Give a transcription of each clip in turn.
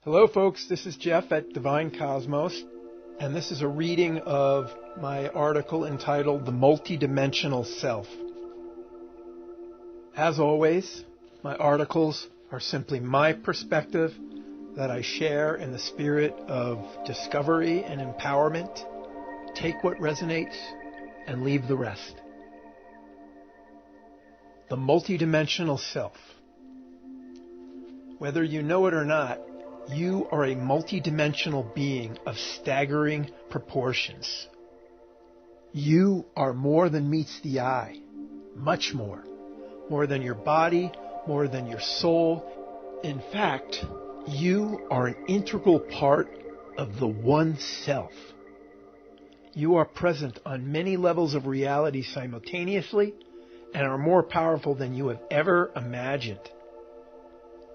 Hello folks, this is Jeff at Divine Cosmos, and this is a reading of my article entitled The Multidimensional Self. As always, my articles are simply my perspective that I share in the spirit of discovery and empowerment. Take what resonates and leave the rest. The Multidimensional Self. Whether you know it or not, you are a multidimensional being of staggering proportions. You are more than meets the eye, much more. More than your body, more than your soul. In fact, you are an integral part of the One Self. You are present on many levels of reality simultaneously and are more powerful than you have ever imagined.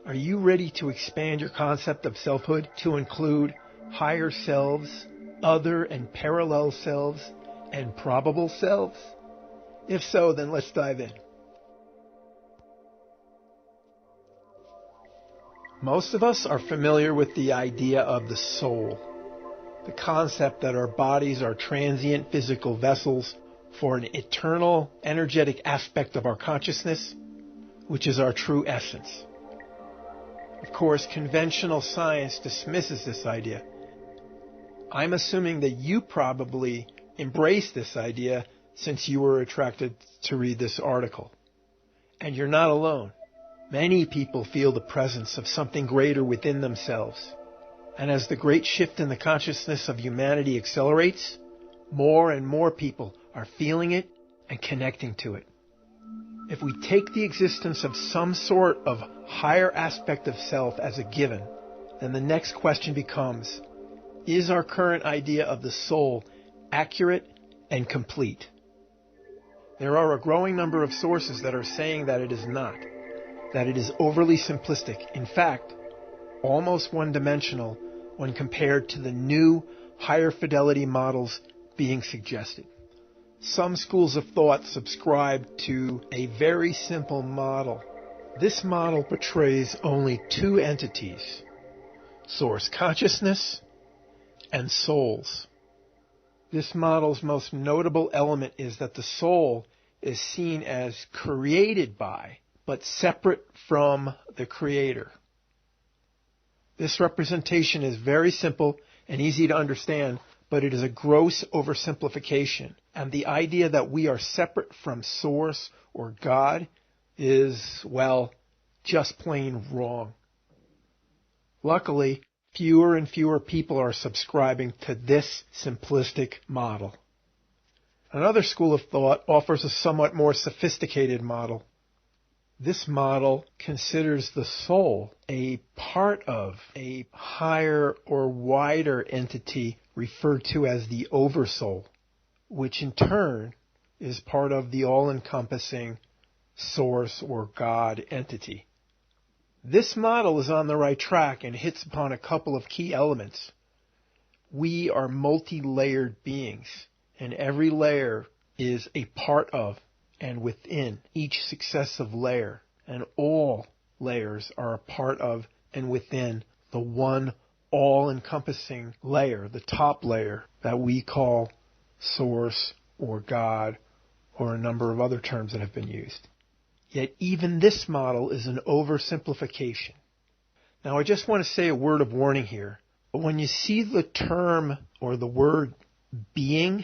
Are you ready to expand your concept of selfhood to include higher selves, other and parallel selves, and probable selves? If so, then let's dive in. Most of us are familiar with the idea of the soul, the concept that our bodies are transient physical vessels for an eternal energetic aspect of our consciousness, which is our true essence. Of course, conventional science dismisses this idea. I'm assuming that you probably embrace this idea since you were attracted to read this article. And you're not alone. Many people feel the presence of something greater within themselves. And as the great shift in the consciousness of humanity accelerates, more and more people are feeling it and connecting to it. If we take the existence of some sort of higher aspect of self as a given, then the next question becomes, is our current idea of the soul accurate and complete? There are a growing number of sources that are saying that it is not, that it is overly simplistic, in fact, almost one-dimensional when compared to the new, higher fidelity models being suggested. Some schools of thought subscribe to a very simple model. This model portrays only two entities, source consciousness and souls. This model's most notable element is that the soul is seen as created by, but separate from the creator. This representation is very simple and easy to understand, but it is a gross oversimplification. And the idea that we are separate from Source or God is, well, just plain wrong. Luckily, fewer and fewer people are subscribing to this simplistic model. Another school of thought offers a somewhat more sophisticated model. This model considers the soul a part of a higher or wider entity referred to as the Oversoul, which in turn is part of the all-encompassing Source or God entity. This model is on the right track and hits upon a couple of key elements. We are multi-layered beings, and every layer is a part of and within each successive layer, and all layers are a part of and within the one all-encompassing layer, the top layer that we call Source or God or a number of other terms that have been used. Yet even this model is an oversimplification. Now I just want to say a word of warning here, but when you see the term or the word being,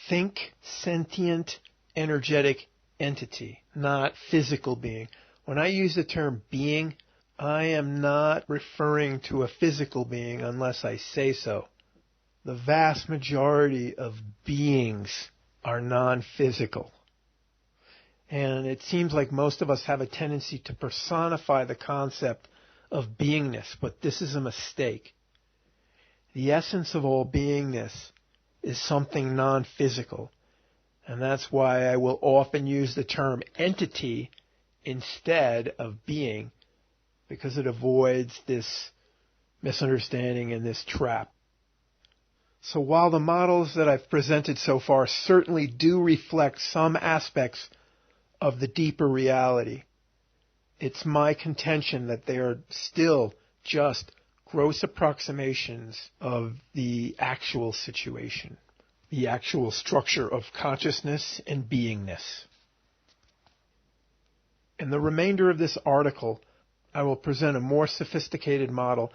think sentient energetic entity, not physical being. When I use the term being, I am not referring to a physical being unless I say so. The vast majority of beings are non-physical. And it seems like most of us have a tendency to personify the concept of beingness, but this is a mistake. The essence of all beingness is something non-physical. And that's why I will often use the term entity instead of being, because it avoids this misunderstanding and this trap. So while the models that I've presented so far certainly do reflect some aspects of the deeper reality, it's my contention that they are still just gross approximations of the actual situation, the actual structure of consciousness and beingness. In the remainder of this article, I will present a more sophisticated model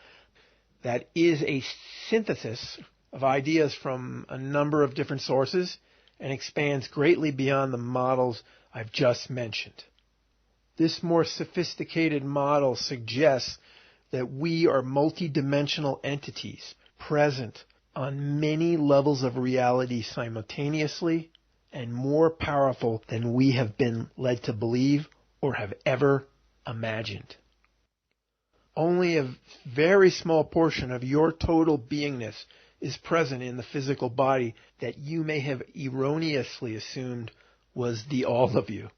that is a synthesis of ideas from a number of different sources and expands greatly beyond the models I've just mentioned. This more sophisticated model suggests that we are multidimensional entities present on many levels of reality simultaneously and more powerful than we have been led to believe or have ever imagined. Only a very small portion of your total beingness is present in the physical body that you may have erroneously assumed was the all of you.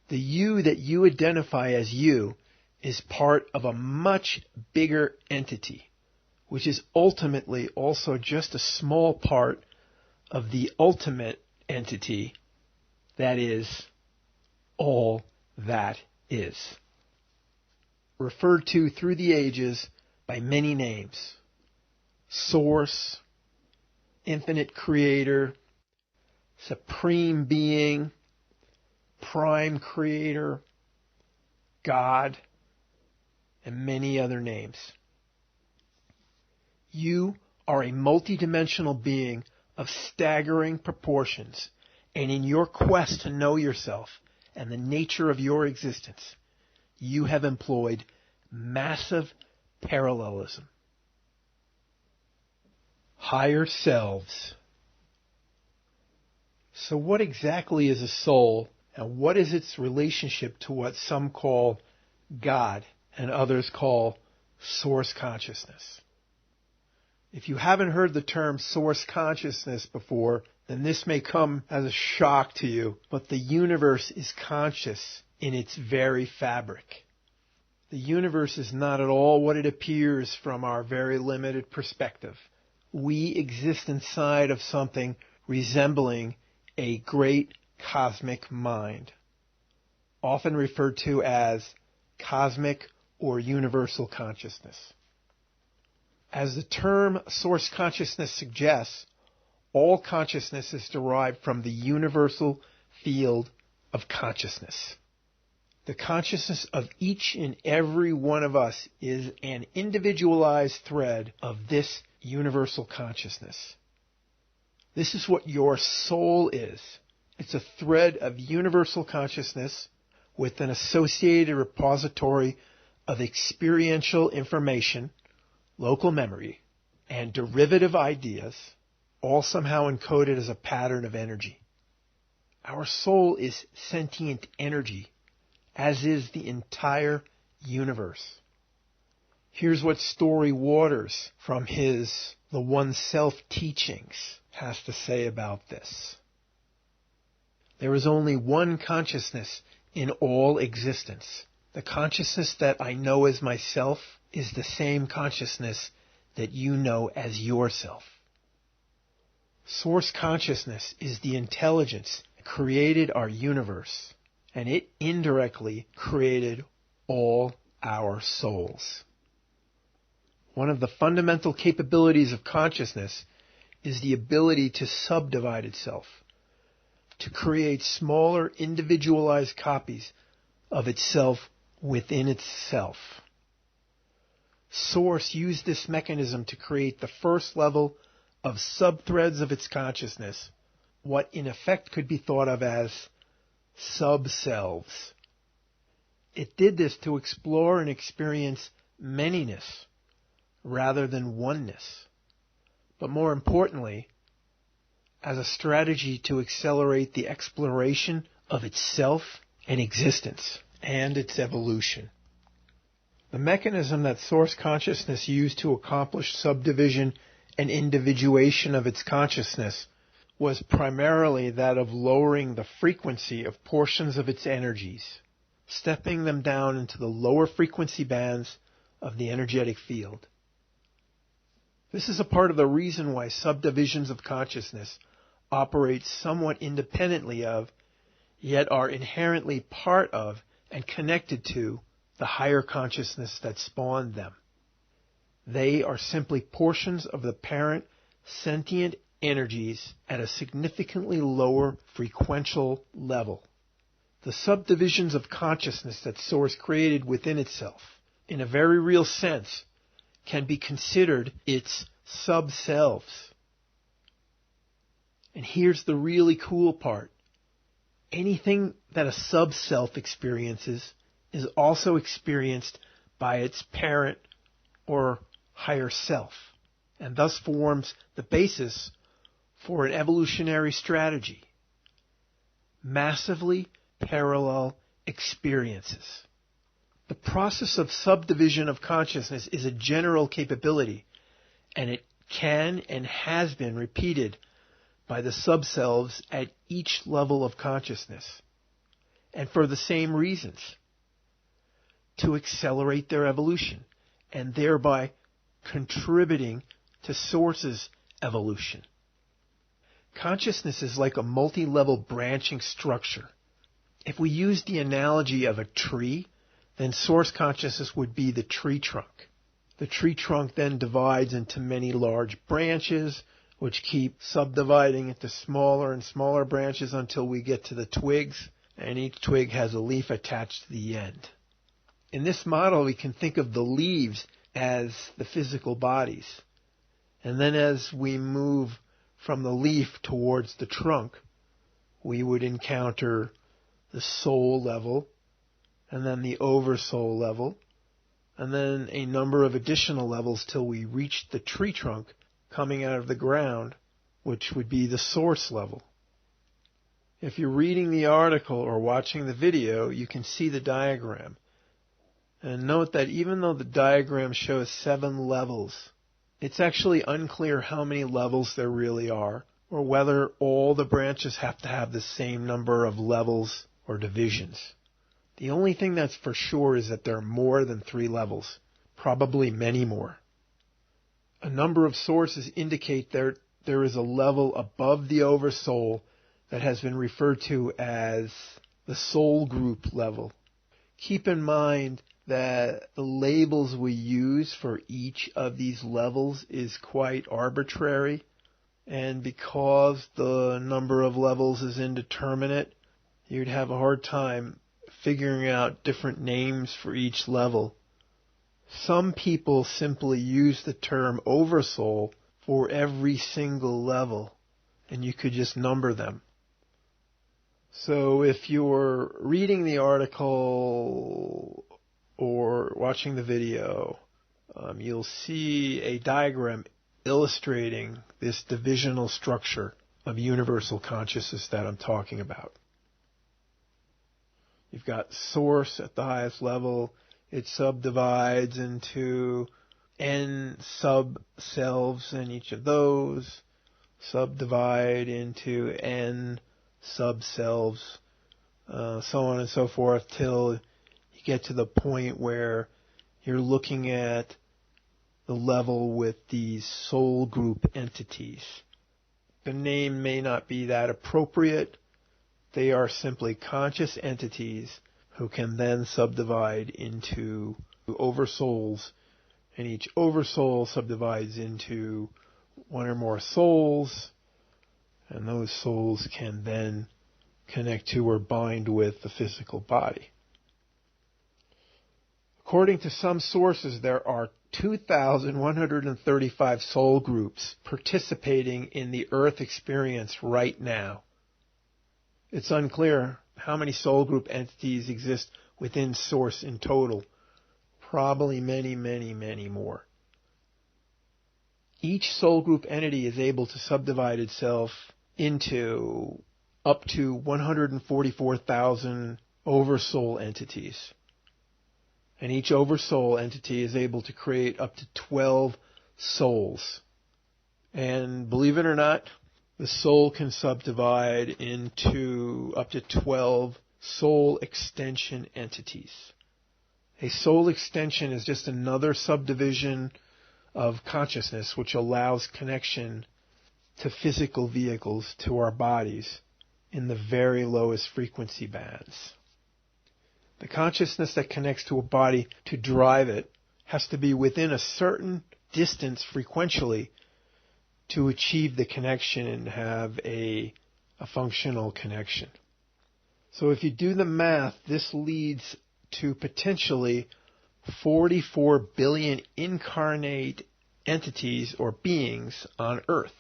The you that you identify as you is part of a much bigger entity, which is ultimately also just a small part of the ultimate entity that is all that is. Referred to through the ages by many names: Source, Infinite Creator, Supreme Being, Prime Creator, God, and many other names. You are a multidimensional being of staggering proportions, and in your quest to know yourself and the nature of your existence, you have employed massive parallelism. Higher selves. So what exactly is a soul, and what is its relationship to what some call God and others call source consciousness? If you haven't heard the term source consciousness before, then this may come as a shock to you, but the universe is conscious in its very fabric. The universe is not at all what it appears from our very limited perspective. We exist inside of something resembling a great cosmic mind, often referred to as cosmic or universal consciousness. As the term source consciousness suggests, all consciousness is derived from the universal field of consciousness. The consciousness of each and every one of us is an individualized thread of this universal consciousness. This is what your soul is. It's a thread of universal consciousness with an associated repository of experiential information, local memory, and derivative ideas, all somehow encoded as a pattern of energy. Our soul is sentient energy, as is the entire universe. Here's what Story Waters, from his The One Self teachings, has to say about this. There is only one consciousness in all existence. The consciousness that I know as myself is the same consciousness that you know as yourself. Source consciousness is the intelligence that created our universe, and it indirectly created all our souls. One of the fundamental capabilities of consciousness is the ability to subdivide itself, to create smaller individualized copies of itself within itself. Source used this mechanism to create the first level of subthreads of its consciousness, what in effect could be thought of as subselves. It did this to explore and experience manyness rather than oneness, but more importantly, as a strategy to accelerate the exploration of itself and existence and its evolution. The mechanism that source consciousness used to accomplish subdivision and individuation of its consciousness was primarily that of lowering the frequency of portions of its energies, stepping them down into the lower frequency bands of the energetic field. This is a part of the reason why subdivisions of consciousness operate somewhat independently of, yet are inherently part of and connected to, the higher consciousness that spawned them. They are simply portions of the parent sentient energies at a significantly lower frequential level. The subdivisions of consciousness that Source created within itself, in a very real sense, can be considered its sub-selves. And here's the really cool part. Anything that a sub-self experiences is also experienced by its parent or higher self, and thus forms the basis for an evolutionary strategy. Massively parallel experiences. The process of subdivision of consciousness is a general capability, and it can and has been repeated by the subselves at each level of consciousness, and for the same reasons: to accelerate their evolution, and thereby contributing to Source's evolution. Consciousness is like a multi-level branching structure. If we use the analogy of a tree, then Source consciousness would be the tree trunk. The tree trunk then divides into many large branches, which keep subdividing into smaller and smaller branches until we get to the twigs, and each twig has a leaf attached to the end. In this model, we can think of the leaves as the physical bodies. And then as we move from the leaf towards the trunk, we would encounter the soul level, and then the oversoul level, and then a number of additional levels till we reach the tree trunk coming out of the ground, which would be the Source level. If you're reading the article or watching the video, you can see the diagram. And note that even though the diagram shows 7 levels, it's actually unclear how many levels there really are, or whether all the branches have to have the same number of levels or divisions. The only thing that's for sure is that there are more than 3 levels, probably many more. A number of sources indicate there is a level above the oversoul that has been referred to as the soul group level. Keep in mind that the labels we use for each of these levels is quite arbitrary, and because the number of levels is indeterminate, you'd have a hard time figuring out different names for each level. Some people simply use the term oversoul for every single level, and you could just number them. So if you're reading the article or watching the video, you'll see a diagram illustrating this divisional structure of universal consciousness that I'm talking about. You've got Source at the highest level. It subdivides into n sub-selves, and each of those subdivide into n sub-selves, so on and so forth, till you get to the point where you're looking at the level with these soul group entities. The name may not be that appropriate. They are simply conscious entities who can then subdivide into oversouls, and each oversoul subdivides into one or more souls, and those souls can then connect to or bind with the physical body. According to some sources, there are 2,135 soul groups participating in the Earth experience right now. It's unclear how many soul group entities exist within Source in total. Probably many, many, many more. Each soul group entity is able to subdivide itself into up to 144,000 oversoul entities. And each oversoul entity is able to create up to 12 souls. And believe it or not, the soul can subdivide into up to 12 soul extension entities. A soul extension is just another subdivision of consciousness which allows connection to physical vehicles, to our bodies, in the very lowest frequency bands. The consciousness that connects to a body to drive it has to be within a certain distance frequentially to achieve the connection and have a functional connection. So if you do the math, this leads to potentially 44 billion incarnate entities or beings on Earth.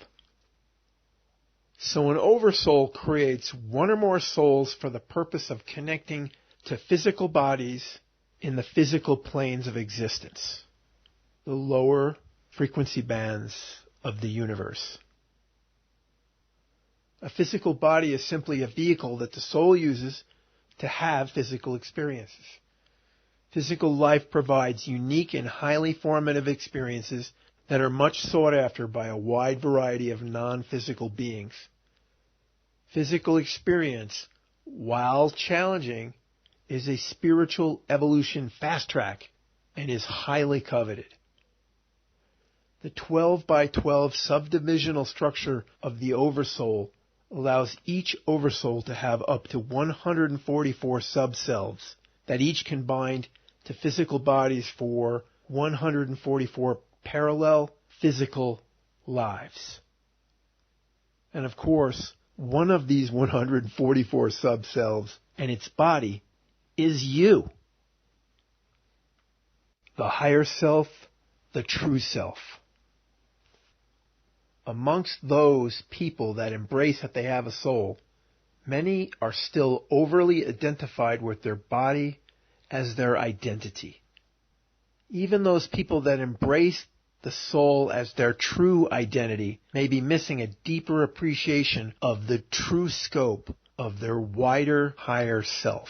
So an oversoul creates one or more souls for the purpose of connecting to physical bodies in the physical planes of existence, the lower frequency bands of the universe. A physical body is simply a vehicle that the soul uses to have physical experiences. Physical life provides unique and highly formative experiences that are much sought after by a wide variety of non-physical beings. Physical experience, while challenging, is a spiritual evolution fast track and is highly coveted. The 12 by 12 subdivisional structure of the oversoul allows each oversoul to have up to 144 subselves that each can bind to physical bodies for 144 parallel physical lives. And of course, one of these 144 subselves and its body is you. The higher self, the true self. Amongst those people that embrace that they have a soul, many are still overly identified with their body as their identity. Even those people that embrace the soul as their true identity may be missing a deeper appreciation of the true scope of their wider, higher self.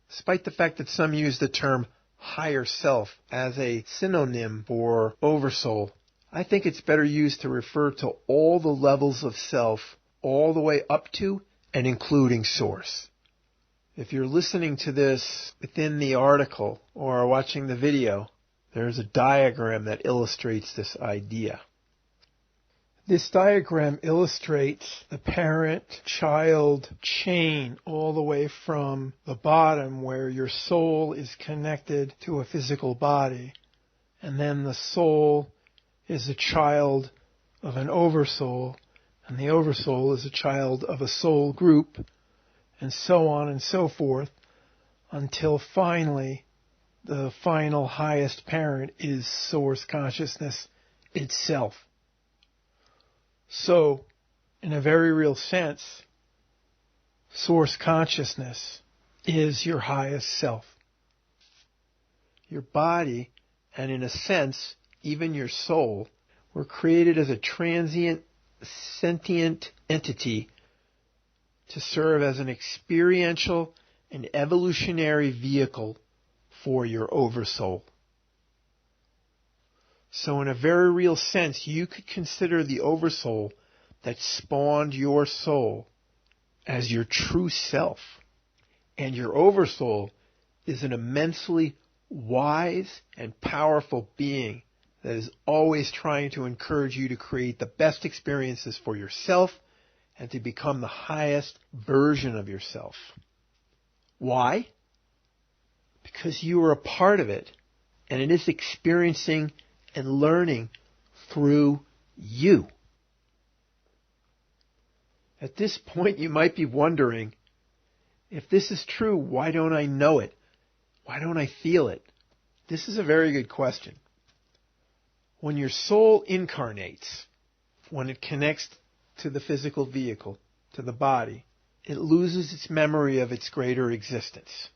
Despite the fact that some use the term higher self as a synonym for oversoul, I think it's better used to refer to all the levels of self, all the way up to and including source. If you're listening to this within the article or watching the video, there's a diagram that illustrates this idea. This diagram illustrates the parent-child chain all the way from the bottom where your soul is connected to a physical body, and then the soul is a child of an oversoul, and the oversoul is a child of a soul group, and so on and so forth, until finally the final highest parent is source consciousness itself. So, in a very real sense, source consciousness is your highest self. Your body, and in a sense, even your soul, were created as a transient, sentient entity to serve as an experiential and evolutionary vehicle for your oversoul. So in a very real sense, you could consider the oversoul that spawned your soul as your true self. And your oversoul is an immensely wise and powerful being that is always trying to encourage you to create the best experiences for yourself and to become the highest version of yourself. Why? Because you are a part of it, and it is experiencing and learning through you. At this point, you might be wondering, if this is true, why don't I know it? Why don't I feel it? This is a very good question. When your soul incarnates, when it connects to the physical vehicle, to the body, it loses its memory of its greater existence.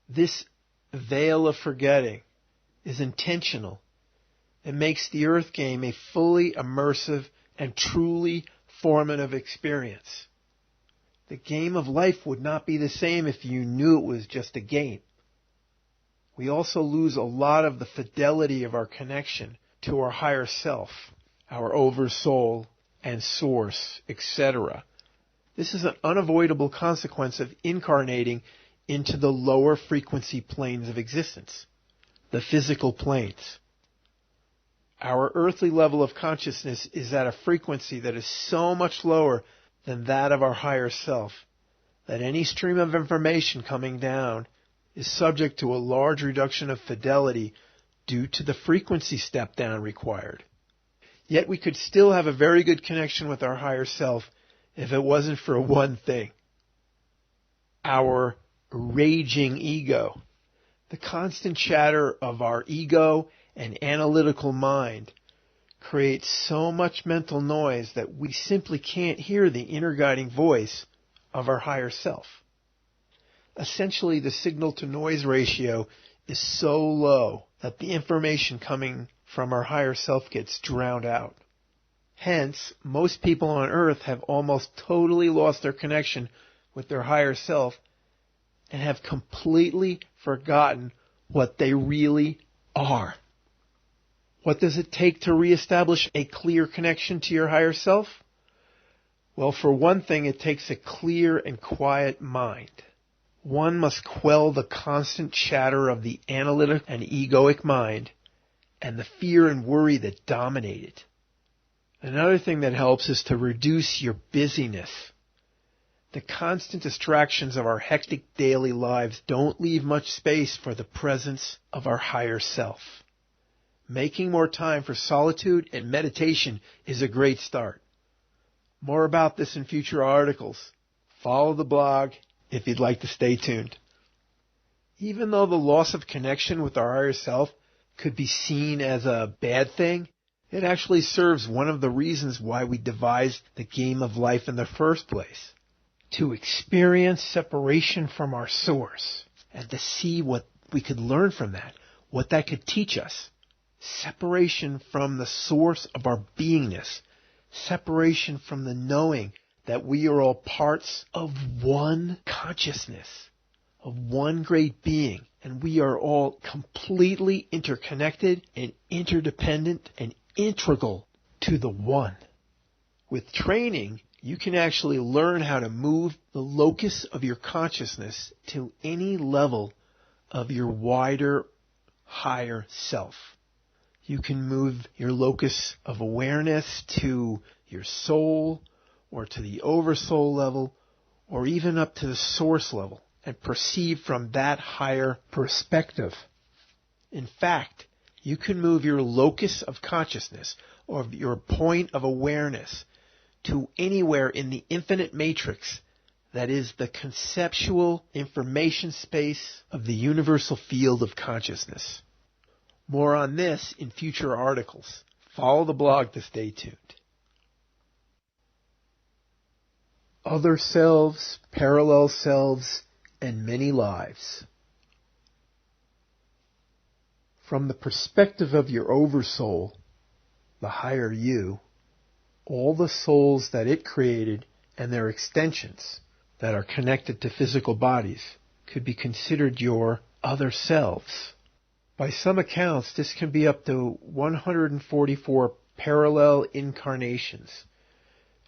This veil of forgetting is intentional. It makes the Earth game a fully immersive and truly formative experience. The game of life would not be the same if you knew it was just a game. We also lose a lot of the fidelity of our connection to our higher self, our oversoul and source, etc. This is an unavoidable consequence of incarnating into the lower frequency planes of existence, the physical planes. Our earthly level of consciousness is at a frequency that is so much lower than that of our higher self that any stream of information coming down is subject to a large reduction of fidelity due to the frequency step down required. Yet we could still have a very good connection with our higher self if it wasn't for one thing: our raging ego. The constant chatter of our ego and analytical mind creates so much mental noise that we simply can't hear the inner guiding voice of our higher self. Essentially, the signal-to-noise ratio is so low that the information coming from our higher self gets drowned out. Hence, most people on Earth have almost totally lost their connection with their higher self and have completely forgotten what they really are. What does it take to reestablish a clear connection to your higher self? Well, for one thing, it takes a clear and quiet mind. One must quell the constant chatter of the analytic and egoic mind and the fear and worry that dominate it. Another thing that helps is to reduce your busyness. The constant distractions of our hectic daily lives don't leave much space for the presence of our higher self. Making more time for solitude and meditation is a great start. More about this in future articles. Follow the blog if you'd like to stay tuned. Even though the loss of connection with our higher self could be seen as a bad thing, it actually serves one of the reasons why we devised the game of life in the first place: to experience separation from our source and to see what we could learn from that, what that could teach us. Separation from the source of our beingness, separation from the knowing that we are all parts of one consciousness, of one great being, and we are all completely interconnected and interdependent and integral to the one. With training, you can actually learn how to move the locus of your consciousness to any level of your wider, higher self. You can move your locus of awareness to your soul, or to the oversoul level, or even up to the source level, and perceive from that higher perspective. In fact, you can move your locus of consciousness, or your point of awareness, to anywhere in the infinite matrix that is the conceptual information space of the universal field of consciousness. More on this in future articles. Follow the blog to stay tuned. Other selves, parallel selves, and many lives. From the perspective of your oversoul, the higher you, all the souls that it created and their extensions that are connected to physical bodies could be considered your other selves. By some accounts, this can be up to 144 parallel incarnations.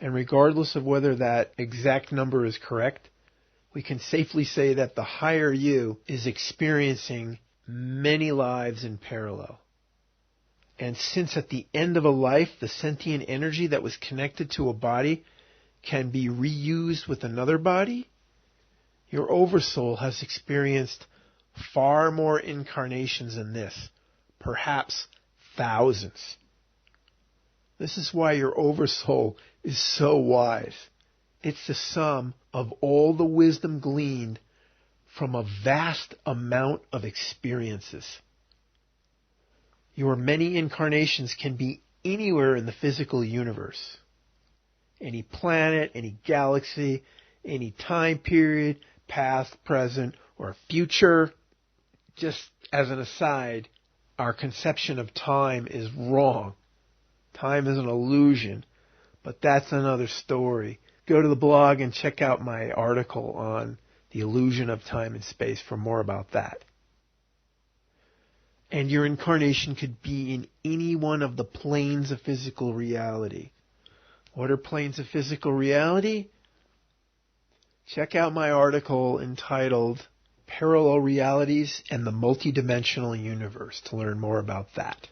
And regardless of whether that exact number is correct, we can safely say that the higher you is experiencing many lives in parallel. And since at the end of a life, the sentient energy that was connected to a body can be reused with another body, your oversoul has experienced far more incarnations than this, perhaps thousands. This is why your oversoul is so wise. It's the sum of all the wisdom gleaned from a vast amount of experiences. Your many incarnations can be anywhere in the physical universe. Any planet, any galaxy, any time period, past, present, or future. Just as an aside, our conception of time is wrong. Time is an illusion, but that's another story. Go to the blog and check out my article on the illusion of time and space for more about that. And your incarnation could be in any one of the planes of physical reality. What are planes of physical reality? Check out my article entitled Parallel Realities and the Multidimensional Universe to learn more about that.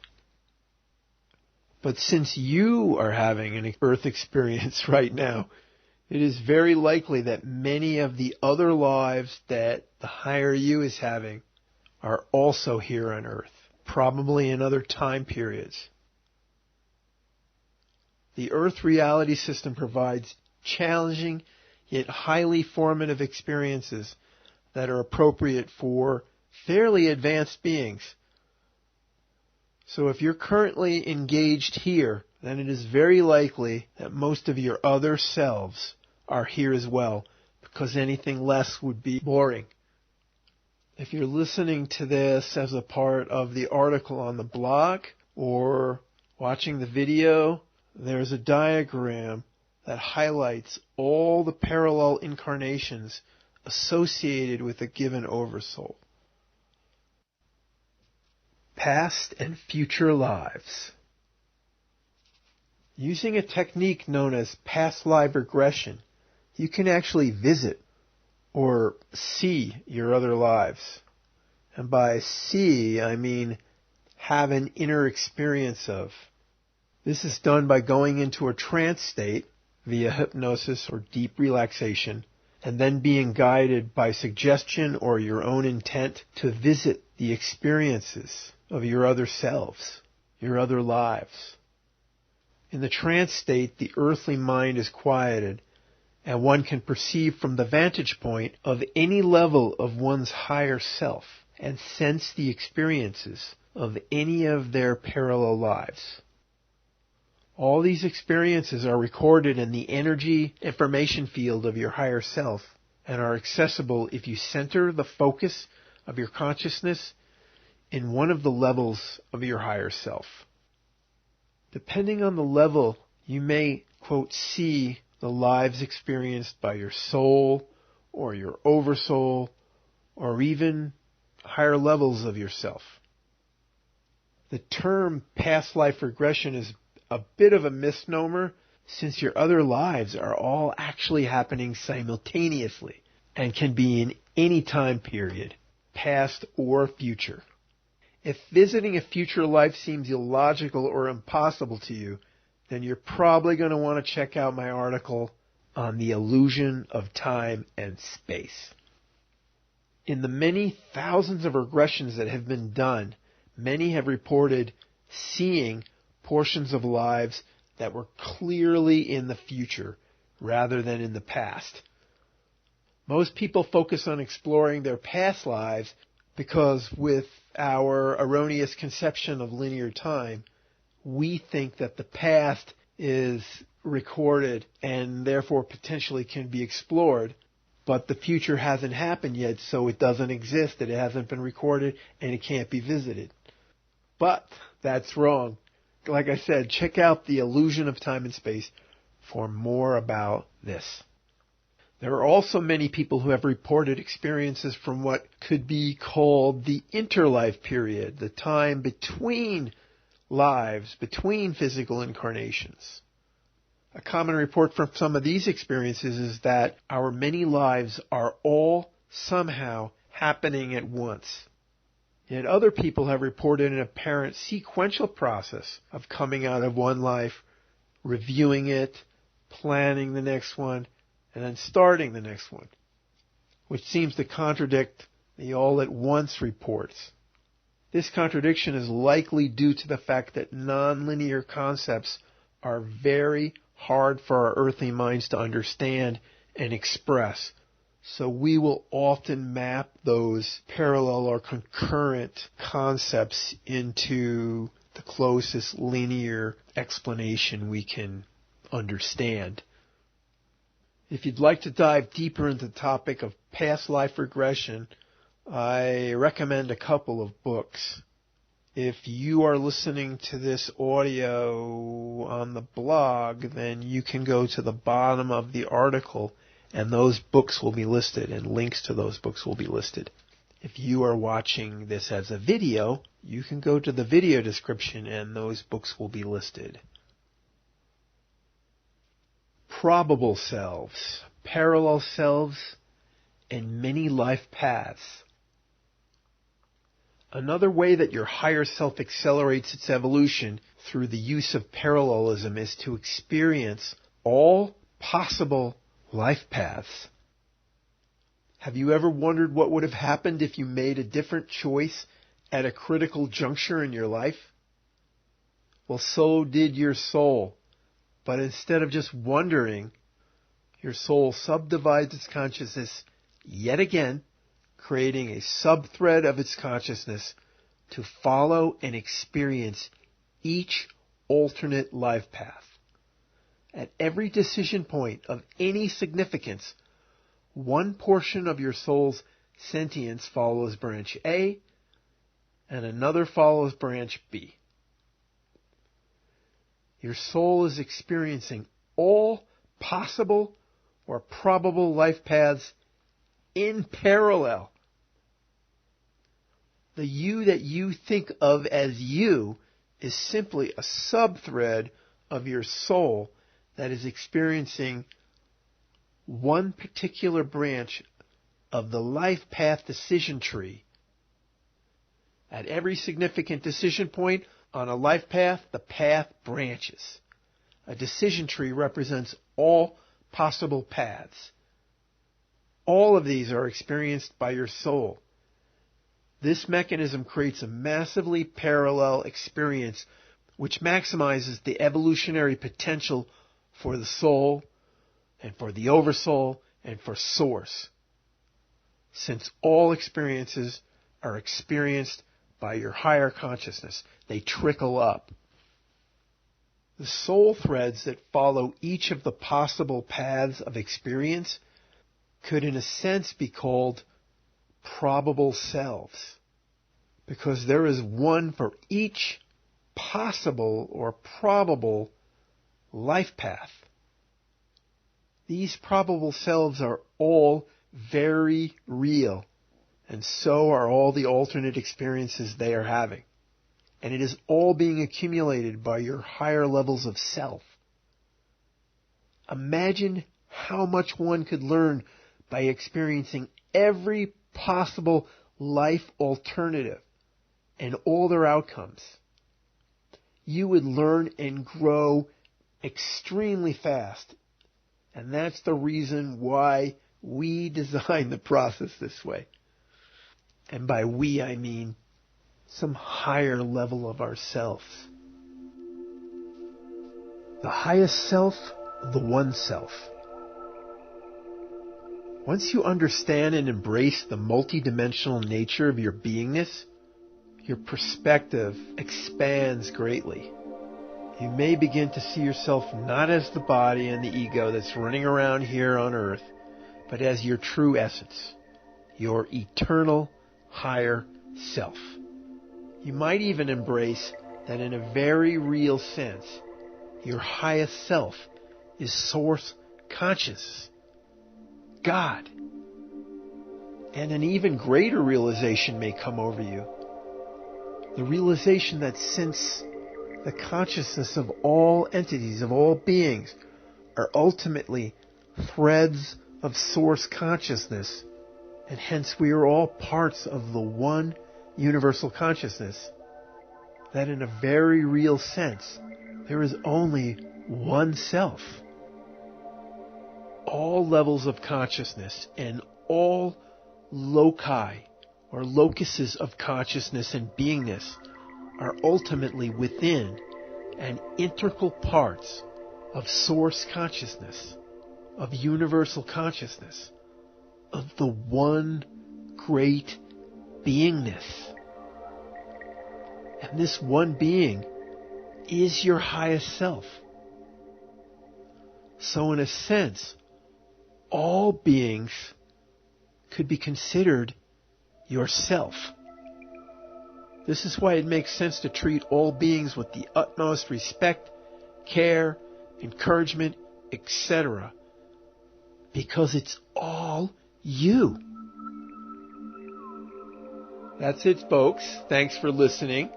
But since you are having an Earth experience right now, It is very likely that many of the other lives that the higher you is having are also here on Earth, probably in other time periods. The Earth reality system provides challenging yet highly formative experiences that are appropriate for fairly advanced beings. So if you're currently engaged here, then it is very likely that most of your other selves are here as well, because anything less would be boring. If you're listening to this as a part of the article on the blog or watching the video, there's a diagram that highlights all the parallel incarnations associated with a given oversoul. Past and future lives. Using a technique known as past life regression, you can actually visit or see your other lives. And by see, I mean have an inner experience of. This is done by going into a trance state via hypnosis or deep relaxation, and then being guided by suggestion or your own intent to visit the experiences of your other selves, your other lives. In the trance state, the earthly mind is quieted, and one can perceive from the vantage point of any level of one's higher self and sense the experiences of any of their parallel lives. All these experiences are recorded in the energy information field of your higher self and are accessible if you center the focus of your consciousness in one of the levels of your higher self. Depending on the level, you may, quote, see the lives experienced by your soul or your oversoul or even higher levels of yourself. The term past life regression is a bit of a misnomer since your other lives are all actually happening simultaneously and can be in any time period, past or future. If visiting a future life seems illogical or impossible to you, then you're probably going to want to check out my article on the illusion of time and space. In the many thousands of regressions that have been done, many have reported seeing portions of lives that were clearly in the future rather than in the past. Most people focus on exploring their past lives because with our erroneous conception of linear time, we think that the past is recorded and therefore potentially can be explored, but the future hasn't happened yet, so it doesn't exist, it hasn't been recorded, and it can't be visited. But that's wrong. Like I said, check out The Illusion of Time and Space for more about this. There are also many people who have reported experiences from what could be called the interlife period, the time between lives, between physical incarnations. A common report from some of these experiences is that our many lives are all somehow happening at once. Yet other people have reported an apparent sequential process of coming out of one life, reviewing it, planning the next one, and then starting the next one, which seems to contradict the all-at-once reports. This contradiction is likely due to the fact that nonlinear concepts are very hard for our earthly minds to understand and express, so we will often map those parallel or concurrent concepts into the closest linear explanation we can understand. If you'd like to dive deeper into the topic of past life regression, I recommend a couple of books. If you are listening to this audio on the blog, then you can go to the bottom of the article and those books will be listed and links to those books will be listed. If you are watching this as a video, you can go to the video description and those books will be listed. Probable selves, parallel selves, and many life paths. Another way that your higher self accelerates its evolution through the use of parallelism is to experience all possible life paths. Have you ever wondered what would have happened if you made a different choice at a critical juncture in your life? Well, so did your soul. But instead of just wondering, your soul subdivides its consciousness yet again, creating a sub-thread of its consciousness to follow and experience each alternate life path. At every decision point of any significance, one portion of your soul's sentience follows branch A, and another follows branch B. Your soul is experiencing all possible or probable life paths in parallel. The you that you think of as you is simply a sub-thread of your soul that is experiencing one particular branch of the life path decision tree. At every significant decision point on a life path, the path branches. A decision tree represents all possible paths. All of these are experienced by your soul. This mechanism creates a massively parallel experience which maximizes the evolutionary potential for the soul and for the oversoul and for source. Since all experiences are experienced by your higher consciousness, they trickle up. The soul threads that follow each of the possible paths of experience could in a sense be called probable selves, because there is one for each possible or probable life path. These probable selves are all very real, and so are all the alternate experiences they are having. And it is all being accumulated by your higher levels of self. Imagine how much one could learn by experiencing every possible life alternative and all their outcomes. You would learn and grow extremely fast. And that's the reason why we designed the process this way. And by we, I mean some higher level of ourselves. The highest self, the one self. Once you understand and embrace the multidimensional nature of your beingness, your perspective expands greatly. You may begin to see yourself not as the body and the ego that's running around here on earth, but as your true essence, your eternal higher self. You might even embrace that in a very real sense, your highest self is source consciousness, God. And an even greater realization may come over you. The realization that since the consciousness of all entities, of all beings, are ultimately threads of source consciousness, and hence we are all parts of the one universal consciousness, that in a very real sense, there is only one self. All levels of consciousness and all loci or locuses of consciousness and beingness are ultimately within and integral parts of source consciousness, of universal consciousness, of the one great beingness. And this one being is your highest self. So in a sense, all beings could be considered yourself. This is why it makes sense to treat all beings with the utmost respect, care, encouragement, etc. Because it's all you. That's it, folks. Thanks for listening.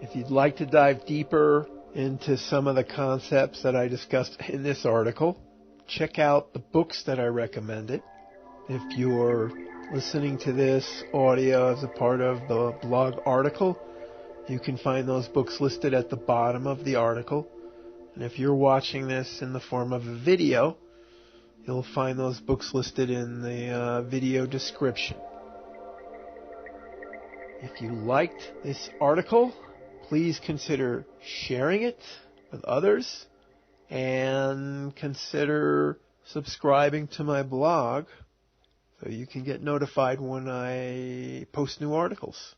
If you'd like to dive deeper into some of the concepts that I discussed in this article, check out the books that I recommended. If you're listening to this audio as a part of the blog article, you can find those books listed at the bottom of the article. And if you're watching this in the form of a video, You'll find those books listed in the video description. If you liked this article, please consider sharing it with others and consider subscribing to my blog so you can get notified when I post new articles.